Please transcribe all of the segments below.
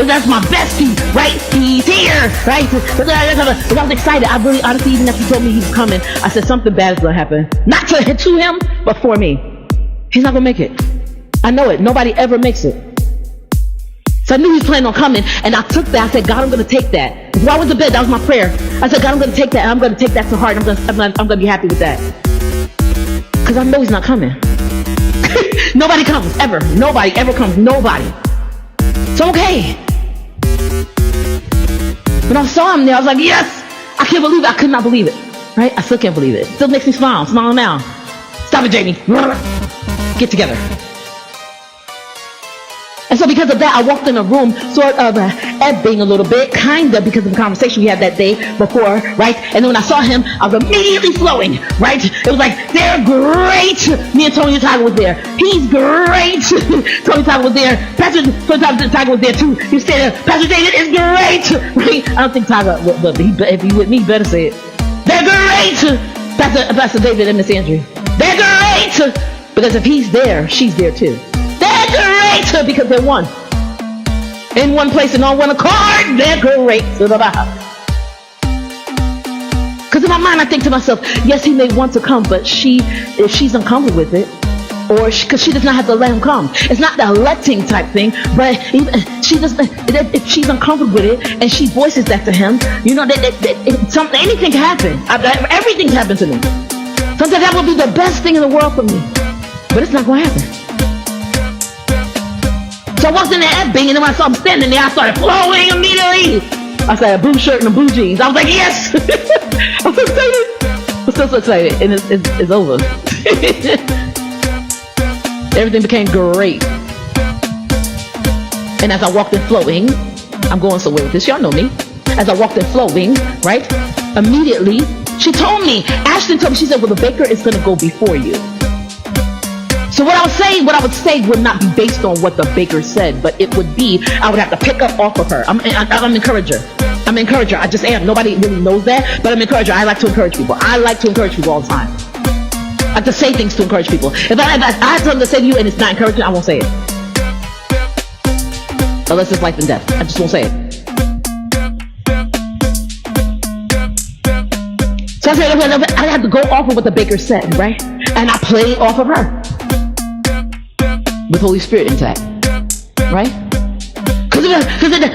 That's my bestie, right? He's here, right? I was excited. I really, honestly, even after he told me he was coming, I said something bad is going to happen. Not to him, but for me. He's not going to make it. I know it. Nobody ever makes it. So I knew he was planning on coming, and I took that. I said, God, I'm going to take that. Before I went to bed, that was my prayer. I said, God, I'm going to take that, and I'm going to take that to heart. I'm going to be happy with that. Because I know he's not coming. Nobody comes, ever. Nobody ever comes. Nobody. So, okay. When I saw him there, I was like, yes! I can't believe it. I could not believe it. Right? I still can't believe it. It still makes me smile. Smile now. Stop it, Jamie. Get together. And so because of that, I walked in a room sort of ebbing a little bit, kind of because of the conversation we had that day before, right? And then when I saw him, I was immediately flowing, right? It was like, they're great. Me and Tony Tiger was there. He's great. Tony Tiger was there. Pastor Tony Tiger was there too. He said, Pastor David is great. Right? I don't think Tiger, but if he with me, he better say it. They're great. Pastor David and Miss Andrew. They're great. Because if he's there, she's there too. They're great because they're one. In one place and on one accord, they're great. Because in my mind, I think to myself, yes, he may want to come, but if she's uncomfortable with it, or because she does not have to let him come. It's not the letting type thing, but if she's uncomfortable with it and she voices that to him, you know, anything can happen. Everything can happen to me. Sometimes that would be the best thing in the world for me, but it's not going to happen. So I walked in there ebbing, and then when I saw him standing there, I started flowing immediately. I said, a blue shirt and a blue jeans. I was like, yes! I'm so excited. I'm still so excited, and it's over. Everything became great. And as I walked in flowing, I'm going somewhere with this, y'all know me. As I walked in flowing, right, immediately, she told me, Ashton told me, she said, well, the baker is going to go before you. So what I would say would not be based on what the baker said, but it would be, I would have to pick up off of her. I'm an encourager. I'm an encourager. I just am. Nobody really knows that, but I'm an encourager. I like to encourage people. I like to encourage people all the time. I have to say things to encourage people. If I have something to say to you and it's not encouraging, I won't say it. Unless it's life and death. I just won't say it. So I said, I had to go off of what the baker said, right? And I played off of her. With Holy Spirit intact, right? Because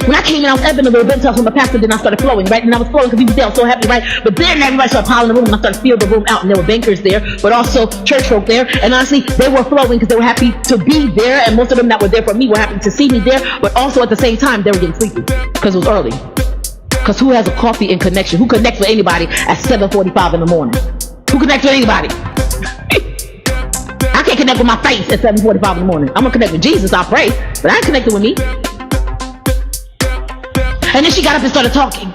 when I came in, I was ebbing a little bit until from the pastor, then I started flowing, right? And I was flowing because he was there, I was so happy, right? But then everybody started piling the room, and I started filling the room out, and there were bankers there, but also church folk there. And honestly, they were flowing because they were happy to be there, and most of them that were there for me were happy to see me there, but also at the same time, they were getting sleepy because it was early. Because who has a coffee in connection? Who connects with anybody at 7:45 in the morning? Who connects with anybody? I can't connect with my face at 7:45 in the morning. I'm gonna connect with Jesus, I'll pray, but I ain't connected with me. And then she got up and started talking.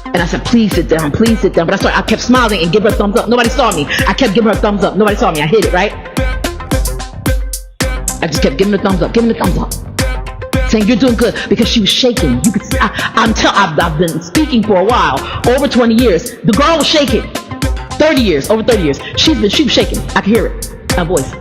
And I said, please sit down, please sit down. But I kept smiling and giving her a thumbs up. Nobody saw me. I kept giving her a thumbs up. Nobody saw me. I hid it, right? I just kept giving her a thumbs up, giving her a thumbs up. Saying, you're doing good, because she was shaking. You could see, I've been speaking for a while, over 20 years. The girl was shaking. Over 30 years. She was shaking. I could hear it. Her voice.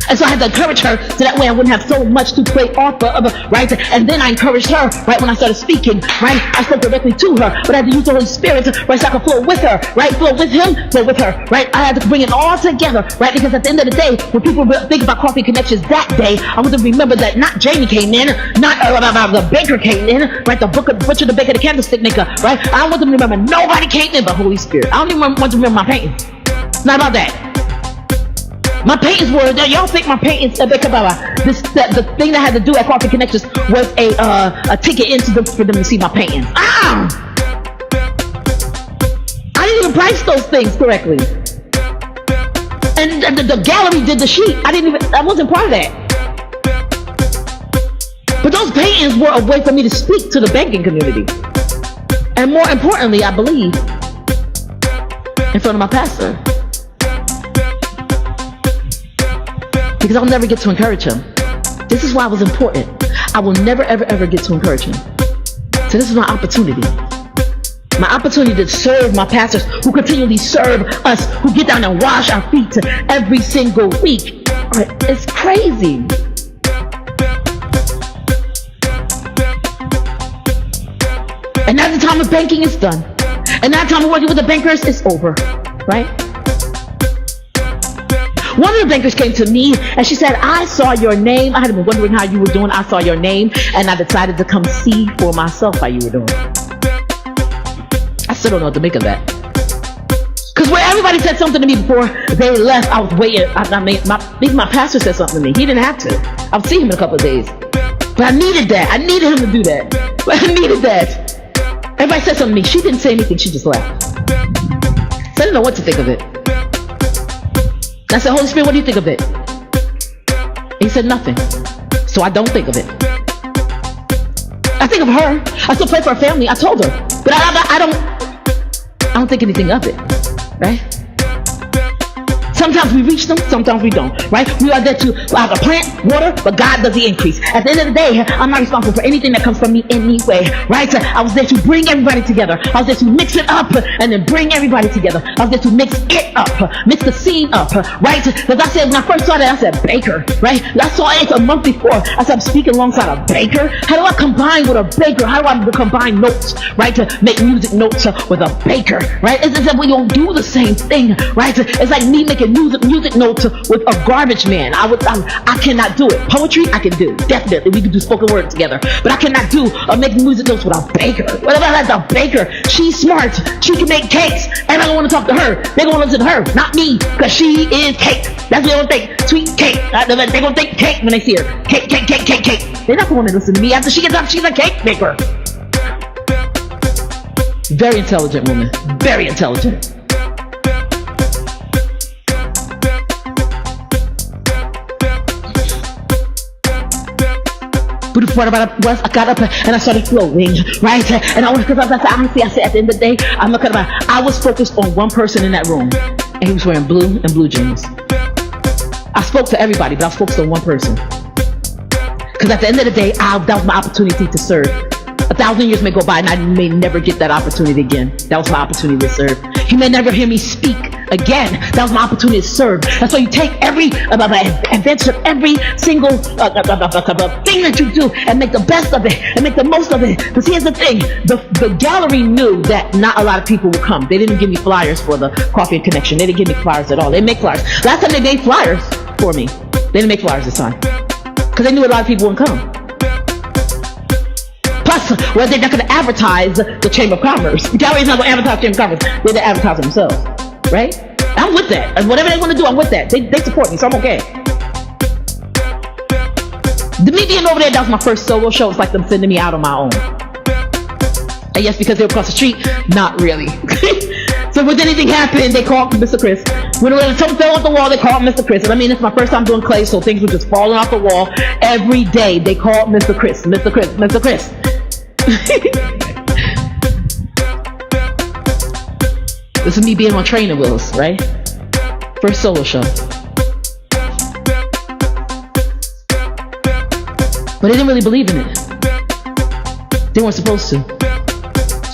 And so I had to encourage her so that way I wouldn't have so much to play off of, right? And then I encouraged her, right, when I started speaking, right? I spoke directly to her, but I had to use the Holy Spirit, right, so I could flow with her, right? Flow with him, flow with her, right? I had to bring it all together, right? Because at the end of the day, when people think about Coffee Connections that day, I want them to remember that not Jamie came in, not the baker came in, right? The butcher, the baker, the candlestick maker, right? I want them to remember nobody came in but Holy Spirit. I don't even want to remember my painting. It's not about that. My paintings were that y'all think my paintings the thing that I had to do at Coffee Connections was a ticket into for them to see my paintings. I didn't even price those things correctly. And the gallery did the sheet. I wasn't part of that. But those paintings were a way for me to speak to the banking community. And more importantly, I believe, in front of my pastor. Because I'll never get to encourage him. This is why it was important. I will never, ever, ever get to encourage him. So this is my opportunity. My opportunity to serve my pastors who continually serve us, who get down and wash our feet every single week. It's crazy. And now the time of banking is done. And now the time of working with the bankers is over, right? One of the bankers came to me and she said, I saw your name. I had been wondering how you were doing. I saw your name and I decided to come see for myself how you were doing. I still don't know what to make of that. Because where everybody said something to me before they left, I was waiting. Maybe my pastor said something to me. He didn't have to. I'll see him in a couple of days. But I needed that. I needed him to do that. But I needed that. Everybody said something to me. She didn't say anything. She just left. So I didn't know what to think of it. I said, Holy Spirit, what do you think of it? And he said, nothing. So I don't think of it. I think of her. I still pray for her family. I told her. But I don't think anything of it. Right? Sometimes we reach them, sometimes we don't, right? We are there to plant, water, but God does the increase. At the end of the day, I'm not responsible for anything that comes from me anyway, right? I was there to bring everybody together. I was there to mix it up and then bring everybody together. I was there to mix it up, mix the scene up, right? Because I said, when I first saw that, I said, baker, right? I saw it a month before. I said, I'm speaking alongside a baker. How do I combine with a baker? How do I combine notes, right? To make music notes with a baker, right? It's that we don't do the same thing, right? It's like me making music notes with a garbage man. I cannot do it. Poetry, I can do. Definitely. We can do spoken word together. But I cannot do making music notes with a baker. What about that's a baker? She's smart. She can make cakes. Everybody want to talk to her. They're going to listen to her, not me, because she is cake. That's what they're going to think. Sweet cake. They're going to think cake when they see her. Cake, cake, cake, cake, cake. They're not going to listen to me after she gets up. She's a cake maker. Very intelligent woman. Very intelligent. But before I got up and I started flowing, right? And honestly, I said, at the end of the day, I'm looking about. I was focused on one person in that room, and he was wearing blue and blue jeans. I spoke to everybody, but I was focused on one person. Because at the end of the day, that was my opportunity to serve. 1,000 years may go by and I may never get that opportunity again. That was my opportunity to serve. You may never hear me speak again. That was my opportunity to serve. And so you take every adventure, every single thing that you do and make the best of it and make the most of it. Because here's the thing, the gallery knew that not a lot of people would come. They didn't give me flyers for the Coffee and Connection. They didn't give me flyers at all. They make flyers. Last time they made flyers for me. They didn't make flyers this time. Because they knew a lot of people wouldn't come. Plus, well, they're not going to advertise the Chamber of Commerce. The gallery's not going to advertise the Chamber of Commerce. They're going to advertise themselves. Right? I'm with that. And whatever they want to do, I'm with that. They support me, so I'm okay. The me being over there, that was my first solo show. It's like them sending me out on my own. And yes, because they're across the street, not really. So when anything happened, they called Mr. Chris. When something fell off the wall, they called Mr. Chris. And I mean, it's my first time doing clay, so things were just falling off the wall. Every day, they called Mr. Chris, Mr. Chris, Mr. Chris. This is me being on training wheels, right? First solo show. But they didn't really believe in it. They weren't supposed to.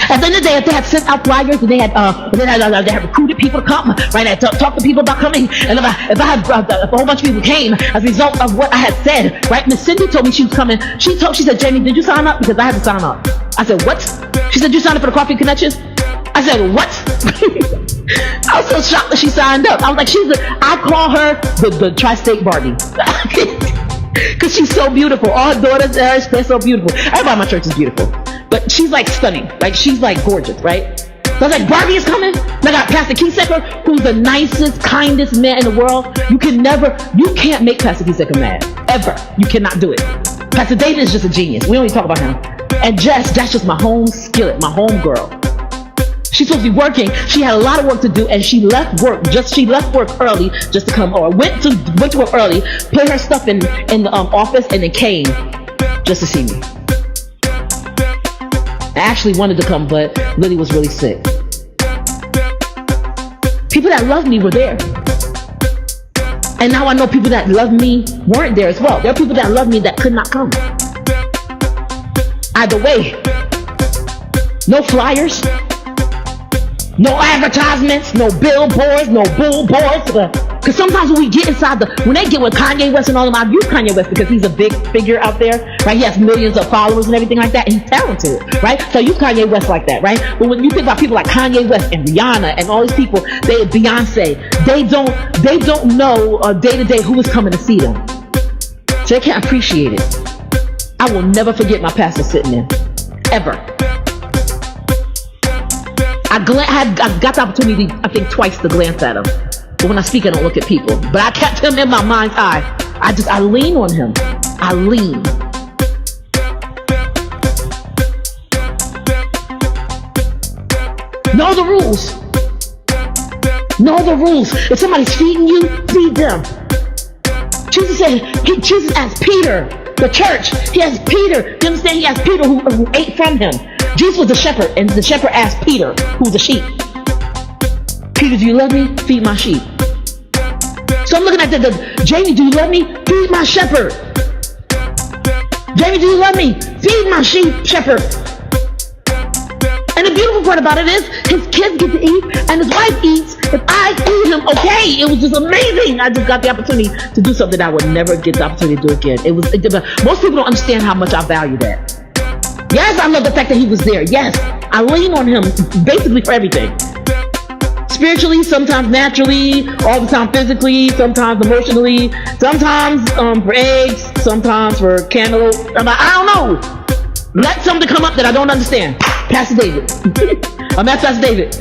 At the end of the day, if they had sent out flyers and they had recruited people to come, right? I talked to people about coming, and if I had a whole bunch of people came as a result of what I had said, right? Miss Cindy told me she was coming. She said, Jamie, did you sign up? Because I had to sign up. I said, what? She said, you signed up for the Coffee Connections? I said, what? I was so shocked that she signed up. I was like, I call her the Tri-State Barbie. Because she's so beautiful. All her daughters, they're so beautiful. Everybody in my church is beautiful. But she's like stunning. Like, she's like gorgeous, right? So I was like, Barbie is coming. And I got Pastor Keysecker, who's the nicest, kindest man in the world. You can't make Pastor Keysecker mad. Ever. You cannot do it. Pastor David is just a genius. We don't even talk about him. And Jess, that's just my home skillet, my home girl. She's supposed to be working. She had a lot of work to do, and she left work early just to come, or went to work early, put her stuff in the office, and then came just to see me. I actually wanted to come, but Lily was really sick. People that loved me were there. And now I know people that loved me weren't there as well. There are people that loved me that could not come. Either way, no flyers, no advertisements, no billboards, no billboards. Because sometimes when we get inside when they get with Kanye West and all of them, I use Kanye West because he's a big figure out there, right? He has millions of followers and everything like that. And he's talented, right? So I use Kanye West like that, right? But when you think about people like Kanye West and Rihanna and all these people, Beyonce, they don't know day to day who is coming to see them. So they can't appreciate it. I will never forget my pastor sitting there, ever. I got the opportunity, I think, twice to glance at him. But when I speak, I don't look at people. But I kept him in my mind's eye. I lean on him. I lean. Know the rules. Know the rules. If somebody's feeding you, feed them. Jesus asked Peter, the church, he asked Peter, you understand? He asked Peter who ate from him. Jesus was the shepherd, and the shepherd asked Peter, who's the sheep. Peter, do you love me? Feed my sheep. So I'm looking at Jamie, do you love me? Feed my shepherd. Jamie, do you love me? Feed my shepherd. And the beautiful part about it is, his kids get to eat, and his wife eats. If I feed him, okay, it was just amazing. I just got the opportunity to do something I would never get the opportunity to do again. Most people don't understand how much I value that. Yes, I love the fact that he was there. Yes, I lean on him basically for everything. Spiritually, sometimes naturally, all the time physically, sometimes emotionally, sometimes for eggs, sometimes for cantaloupe. I'm like, I don't know. Let something come up that I don't understand. Pastor David. I'm at Pastor David.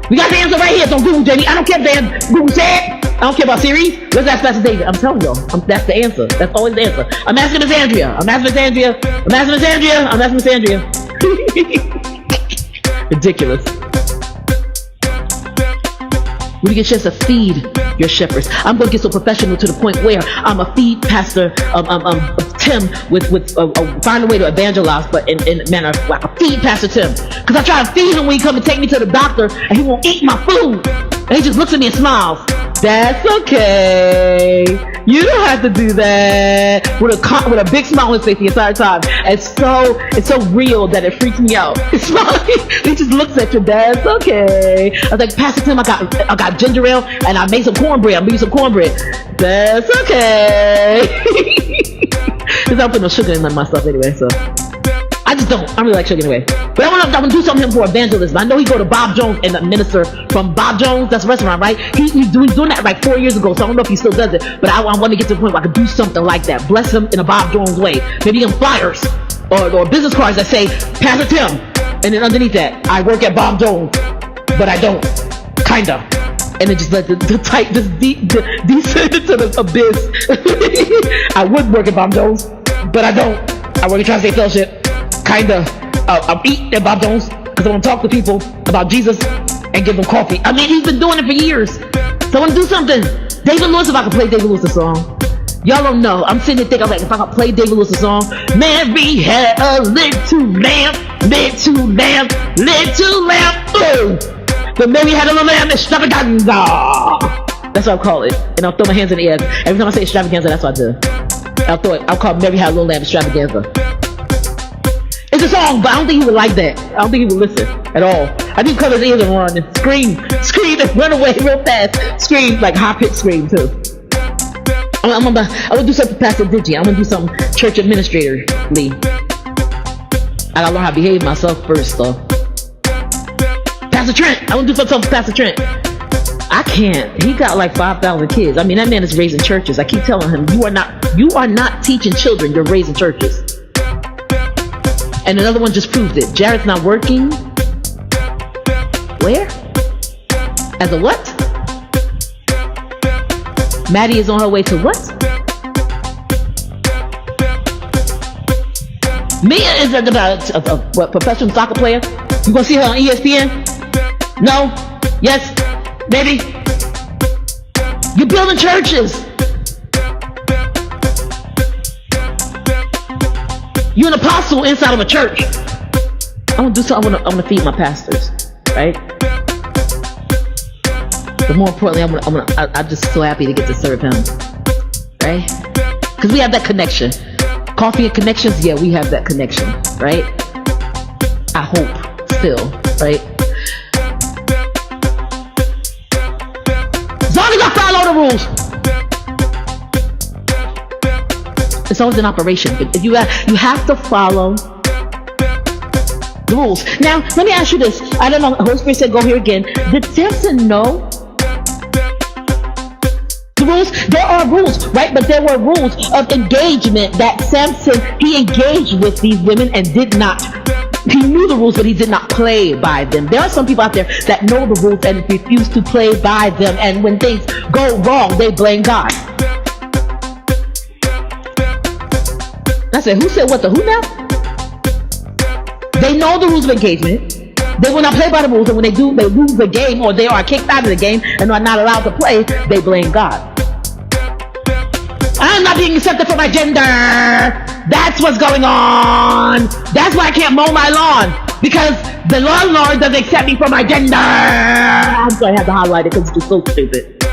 We got the answer right here. Don't Google, Jamie. I don't care if Google said. I don't care about Siri. Let's ask Pastor David. I'm telling y'all. That's the answer. That's always the answer. I'm asking Miss Andrea. I'm asking Miss Andrea. I'm asking Miss Andrea. I'm asking Miss Andrea. Ridiculous. When you get a chance to feed your shepherds, I'm going to get so professional to the point where I'm a feed Pastor Tim with find a way to evangelize, but in a manner like a feed Pastor Tim, because I try to feed him when he come and take me to the doctor, and he won't eat my food, and he just looks at me and smiles. That's okay. You don't have to do that. With a big smile on his face the entire time. It's so real that it freaks me out. It's funny. He just looks at you. That's okay. I was like, Pastor Tim, I got ginger ale and I made some cornbread. I'm making some cornbread. That's okay. Because I don't put no sugar in my stuff anyway, so I just don't. I don't really like sugar anyway. But I want to do something for evangelism. I know he go to Bob Jones and the minister from Bob Jones. That's a restaurant, right? He's doing that like 4 years ago, so I don't know if he still does it. But I want to get to the point where I can do something like that. Bless him in a Bob Jones way. Maybe in flyers or business cards that say Pastor Tim, and then underneath that, I work at Bob Jones, but I don't. Kinda. And then just let the type just descend into the abyss. I would work at Bob Jones, but I don't. I work at Tri-State Fellowship. Kinda. I'm eating at Bob Jones because I want to talk to people about Jesus and give them coffee. I mean, he's been doing it for years. So I want to do something. David Lewis, if I could play David Lewis' song. Y'all don't know. I'm sitting there thinking, like, if I could play David Lewis' song. Mary had a little lamb. Oh. But Mary had a little lamb extravaganza. That's what I call it. And I'll throw my hands in the air. Every time I say extravaganza, that's what I do. I'll call Mary had a little lamb extravaganza. It's a song, but I don't think he would like that. I don't think he would listen at all. I think cover his ears and run and scream and run away real fast. Scream, like high-pitched scream too. I would do something Pastor Digi. I'm gonna do something church administratorly. I gotta learn how to behave myself first, though. Pastor Trent, I want to do something for Pastor Trent. I can't. He got like 5,000 kids. I mean, that man is raising churches. I keep telling him, you are not teaching children. You're raising churches. And another one just proved it. Jared's not working. Where? As a what? Maddie is on her way to what? Mia is a professional soccer player. You gonna see her on ESPN? No? Yes? Maybe? You're building churches. You're an apostle inside of a church. I want to do something. I want to feed my pastors, right? But more importantly, I'm just so happy to get to serve him, right? Because we have that connection. Coffee and connections, yeah, we have that connection, right? I hope, still, right? As long as I follow the rules. It's always an operation, but if you have to follow the rules. Now, let me ask you this. I don't know. Holy Spirit said, "Go here again." Did Samson know the rules? There are rules, right? But there were rules of engagement that Samson, he engaged with these women and did not. He knew the rules, but he did not play by them. There are some people out there that know the rules and refuse to play by them. And when things go wrong, they blame God. I said, who said what the who now? They know the rules of engagement. They will not play by the rules, and when they do, they lose the game, or they are kicked out of the game and are not allowed to play, they blame God. I'm not being accepted for my gender. That's what's going on. That's why I can't mow my lawn, because the landlord doesn't accept me for my gender. I'm sorry, I have to highlight it because it's just so stupid.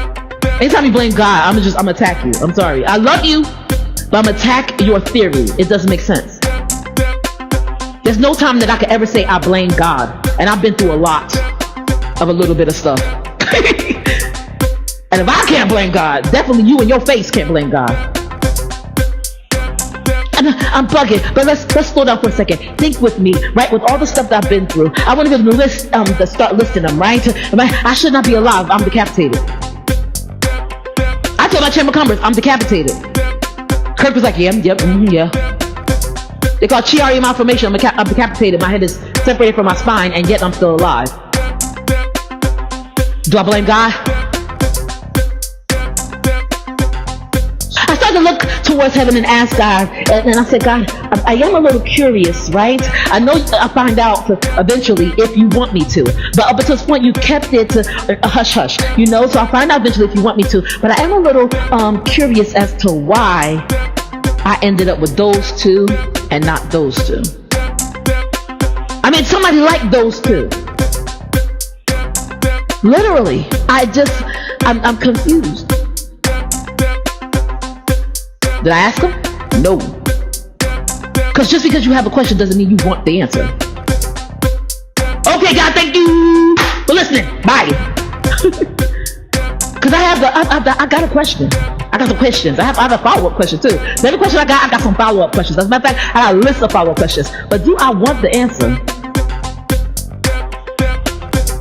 Anytime you blame God, I'm gonna attack you. I'm sorry. I love you, but I'm gonna attack your theory. It doesn't make sense. There's no time that I could ever say I blame God. And I've been through a lot of a little bit of stuff. And if I can't blame God, definitely you and your face can't blame God. And I'm bugging, but let's slow down for a second. Think with me, right? With all the stuff that I've been through, I want to give them a list, to start listing them, right? I should not be alive. I'm decapitated. I told my Chamber of Commerce, I'm decapitated. Kirk was like, yeah. They call Chiari malformation. I'm decapitated. My head is separated from my spine, and yet I'm still alive. Do I blame God? I started to look towards heaven and ask God, and I said, God, I am a little curious, right? I know I'll find out eventually if you want me to, but up to this point, you kept it to a hush-hush, so I'll find out eventually if you want me to, but I am a little curious as to why I ended up with those two and not those two. I mean, somebody like those two. Literally, I'm confused. Did I ask him? No. Because just because you have a question doesn't mean you want the answer. Okay, God, thank you for listening. Bye. Because I got a question. I got some questions. I have a follow-up question too. The other question I got some follow-up questions. As a matter of fact, I got a list of follow-up questions. But do I want the answer?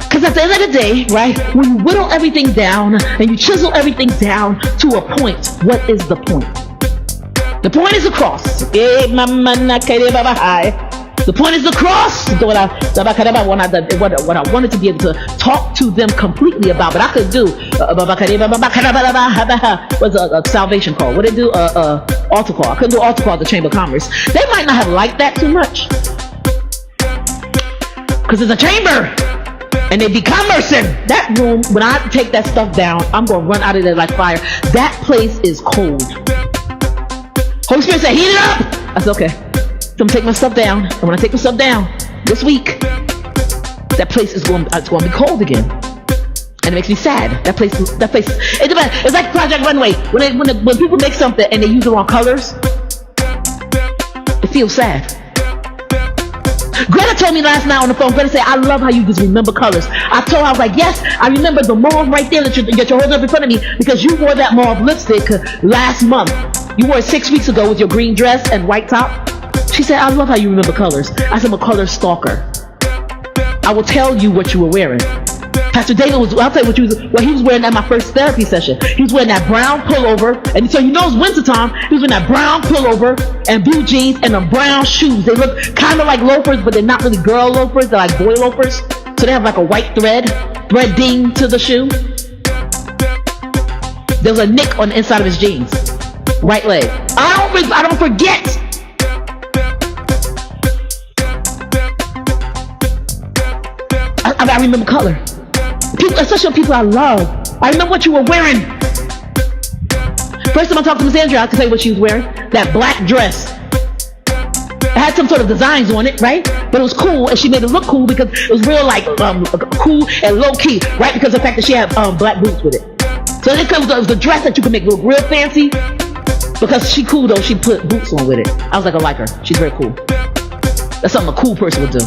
Because at the end of the day, right, when you whittle everything down and you chisel everything down to a point, what is the point? The point is the cross. The point is the cross. What I wanted to be able to talk to them completely about, but I could do was a salvation call. What did it do? Altar call. I couldn't do altar call at the Chamber of Commerce. They might not have liked that too much, because it's a chamber and they be commercing. That room, when I take that stuff down, I'm gonna run out of there like fire. That place is cold. Holy Spirit said, heat it up. I said, okay. So I'm gonna take my stuff down, and when I take my stuff down this week, that place is going to be cold again, and it makes me sad. That place. It's like Project Runway. When people make something and they use the wrong colors, it feels sad. Greta told me last night on the phone. Greta said, "I love how you just remember colors." I told her, I was like, "Yes, I remember the mauve right there that you're holding up in front of me, because you wore that mauve lipstick last month. You wore it 6 weeks ago with your green dress and white top." She said, "I love how you remember colors." I said, "I'm a color stalker. I will tell you what you were wearing." Pastor David I'll tell you what he was wearing at my first therapy session. He was wearing that brown pullover, and so it's wintertime. He was wearing that brown pullover and blue jeans and the brown shoes. They look kind of like loafers, but they're not really girl loafers. They're like boy loafers. So they have like a white threading to the shoe. There was a nick on the inside of his jeans. Right leg. I don't forget. I remember color. People, especially people I love. I remember what you were wearing. First time I talked to Miss Andrea, I could tell you what she was wearing. That black dress. It had some sort of designs on it, right? But it was cool, and she made it look cool because it was real cool and low key, right? Because of the fact that she had black boots with it. So it was the dress that you could make look real fancy. Because she cool though, she put boots on with it. I was like, I like her. She's very cool. That's something a cool person would do.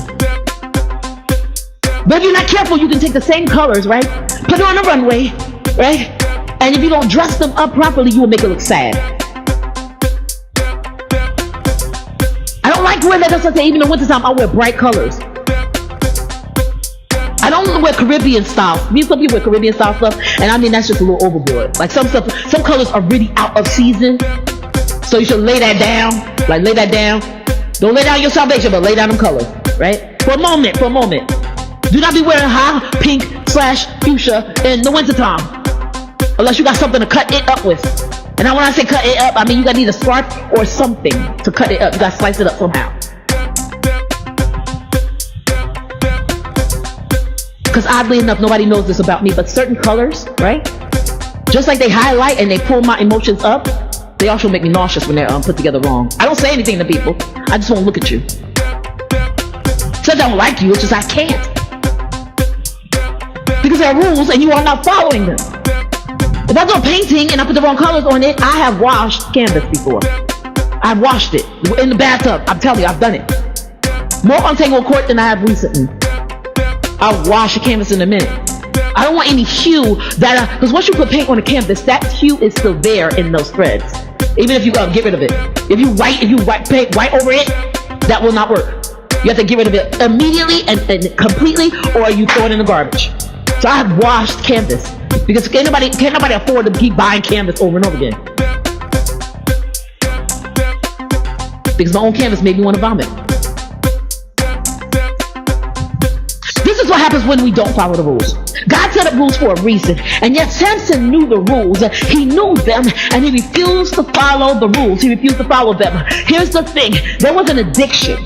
But if you're not careful, you can take the same colors, right? Put it on the runway, right? And if you don't dress them up properly, you will make it look sad. I don't like wearing that. That's why even in the wintertime, I wear bright colors. I don't wear Caribbean style. Some people wear Caribbean style stuff, and I mean that's just a little overboard. Like some colors are really out of season, so you should lay that down. Like lay that down. Don't lay down your salvation, but lay down them colors, right? For a moment. Do not be wearing high pink / fuchsia in the wintertime, unless you got something to cut it up with. And now when I say cut it up, I mean you gotta need a scarf or something to cut it up. You gotta slice it up somehow. Because oddly enough, nobody knows this about me, but certain colors, right? Just like they highlight and they pull my emotions up, they also make me nauseous when they're put together wrong. I don't say anything to people. I just won't look at you. So I don't like you, it's just I can't. Because there are rules and you are not following them. If I do a painting and I put the wrong colors on it, I have washed canvas before. I've washed it in the bathtub. I'm telling you, I've done it. More on Tango Court than I have recently. I'll wash a canvas in a minute. I don't want any hue that, because once you put paint on a canvas, that hue is still there in those threads. Even if you get rid of it. If you paint white over it, that will not work. You have to get rid of it immediately and completely, or you throw it in the garbage. So I have washed canvas because can't nobody afford to keep buying canvas over and over again. Because my own canvas made me want to vomit. This is what happens when we don't follow the rules. God set up rules for a reason, and yet Samson knew the rules. He knew them, and he refused to follow the rules. He refused to follow them. Here's the thing. There was an addiction.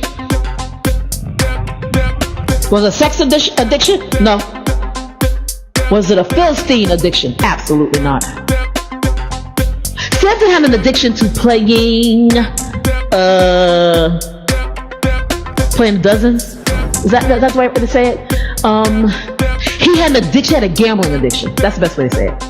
Was it a sex addiction? No. Was it a Philistine addiction? Absolutely not. Samson had an addiction to playing dozens. Is that's the right way to say it? He had an addiction, had a gambling addiction. That's the best way to say it.